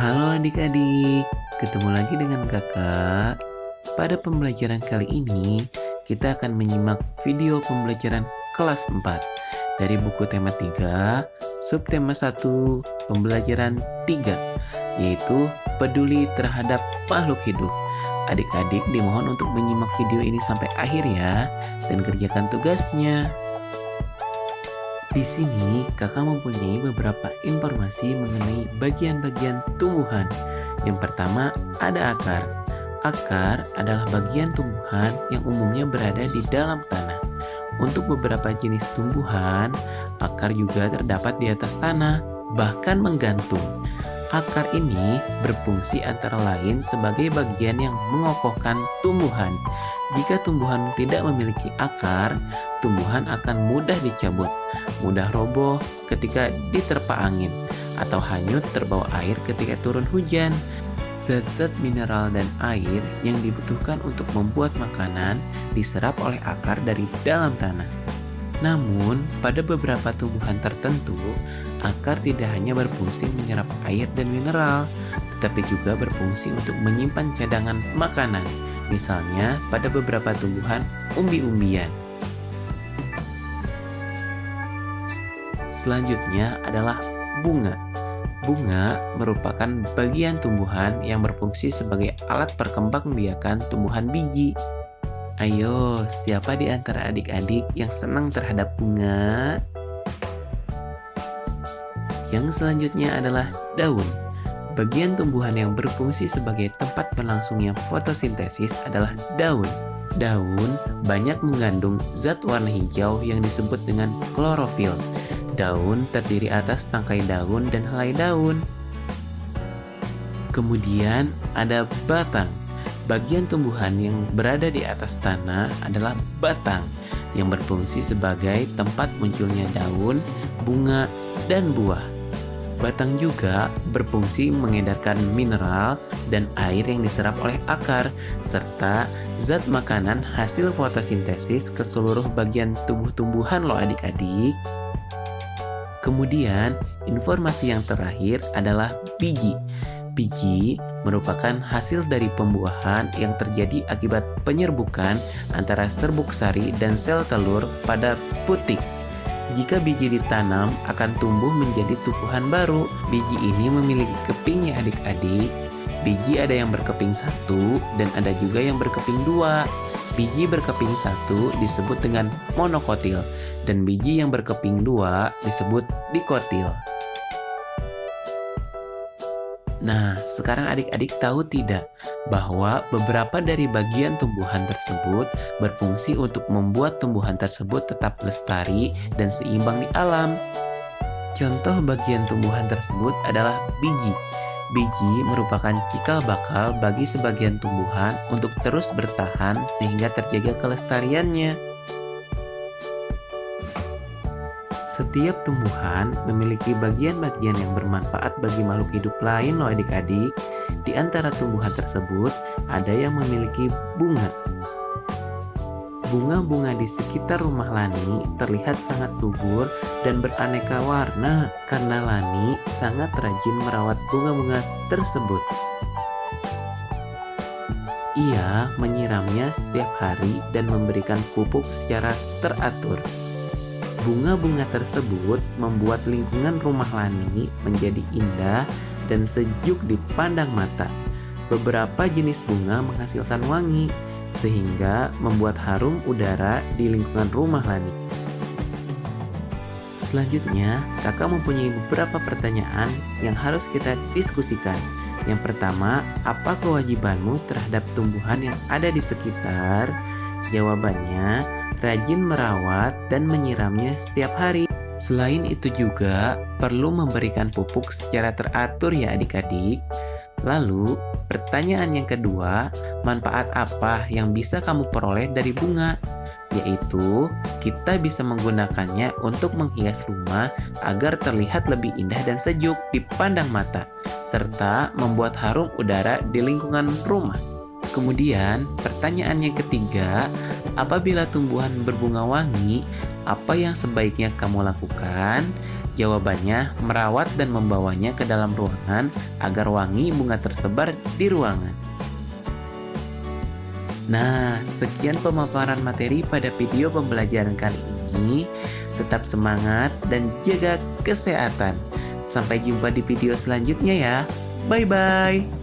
Halo adik-adik, ketemu lagi dengan kakak. Pada pembelajaran kali ini, kita akan menyimak video pembelajaran kelas 4 dari buku tema 3, subtema 1, pembelajaran 3, yaitu peduli terhadap makhluk hidup. Adik-adik dimohon untuk menyimak video ini sampai akhir ya, dan kerjakan tugasnya. Di sini, kakak mempunyai beberapa informasi mengenai bagian-bagian tumbuhan. Yang pertama, ada akar. Akar adalah bagian tumbuhan yang umumnya berada di dalam tanah. Untuk beberapa jenis tumbuhan, akar juga terdapat di atas tanah, bahkan menggantung. Akar ini berfungsi antara lain sebagai bagian yang mengokohkan tumbuhan. Jika tumbuhan tidak memiliki akar, tumbuhan akan mudah dicabut, mudah roboh ketika diterpa angin, atau hanyut terbawa air ketika turun hujan. Zat-zat mineral dan air yang dibutuhkan untuk membuat makanan diserap oleh akar dari dalam tanah. Namun, pada beberapa tumbuhan tertentu, akar tidak hanya berfungsi menyerap air dan mineral, tetapi juga berfungsi untuk menyimpan cadangan makanan. Misalnya, pada beberapa tumbuhan umbi-umbian. Selanjutnya adalah bunga. Bunga merupakan bagian tumbuhan yang berfungsi sebagai alat perkembangbiakan tumbuhan biji. Ayo, siapa di antara adik-adik yang senang terhadap bunga? Yang selanjutnya adalah daun. Bagian tumbuhan yang berfungsi sebagai tempat berlangsungnya fotosintesis adalah daun. Daun banyak mengandung zat warna hijau yang disebut dengan klorofil. Daun terdiri atas tangkai daun dan helai daun. Kemudian ada batang. Bagian tumbuhan yang berada di atas tanah adalah batang, yang berfungsi sebagai tempat munculnya daun, bunga, dan buah. Batang juga berfungsi mengedarkan mineral dan air yang diserap oleh akar, serta zat makanan hasil fotosintesis ke seluruh bagian tubuh tumbuhan loh adik-adik. Kemudian, informasi yang terakhir adalah biji. Biji merupakan hasil dari pembuahan yang terjadi akibat penyerbukan antara serbuk sari dan sel telur pada putik. Jika biji ditanam, akan tumbuh menjadi tumbuhan baru. Biji ini memiliki keping ya adik-adik. Biji ada yang berkeping 1 dan ada juga yang berkeping 2. Biji berkeping 1 disebut dengan monokotil, dan biji yang berkeping 2 disebut dikotil. Nah, sekarang adik-adik tahu tidak bahwa beberapa dari bagian tumbuhan tersebut berfungsi untuk membuat tumbuhan tersebut tetap lestari dan seimbang di alam. Contoh bagian tumbuhan tersebut adalah biji. Biji merupakan cikal bakal bagi sebagian tumbuhan untuk terus bertahan sehingga terjaga kelestariannya. Setiap tumbuhan memiliki bagian-bagian yang bermanfaat bagi makhluk hidup lain loh adik-adik. Di antara tumbuhan tersebut ada yang memiliki bunga. Bunga-bunga di sekitar rumah Lani terlihat sangat subur dan beraneka warna karena Lani sangat rajin merawat bunga-bunga tersebut. Ia menyiramnya setiap hari dan memberikan pupuk secara teratur. Bunga-bunga tersebut membuat lingkungan rumah Lani menjadi indah dan sejuk dipandang mata. Beberapa jenis bunga menghasilkan wangi, sehingga membuat harum udara di lingkungan rumah Lani. Selanjutnya, kakak mempunyai beberapa pertanyaan yang harus kita diskusikan. Yang pertama, apa kewajibanmu terhadap tumbuhan yang ada di sekitar? Jawabannya, rajin merawat dan menyiramnya setiap hari. Selain itu juga perlu memberikan pupuk secara teratur ya adik-adik. Lalu, pertanyaan yang kedua, manfaat apa yang bisa kamu peroleh dari bunga? Yaitu, kita bisa menggunakannya untuk menghias rumah agar terlihat lebih indah dan sejuk dipandang mata, serta membuat harum udara di lingkungan rumah. Kemudian, pertanyaan yang ketiga, apabila tumbuhan berbunga wangi, apa yang sebaiknya kamu lakukan? Jawabannya, merawat dan membawanya ke dalam ruangan agar wangi bunga tersebar di ruangan. Nah, sekian pemaparan materi pada video pembelajaran kali ini. Tetap semangat dan jaga kesehatan. Sampai jumpa di video selanjutnya ya. Bye-bye.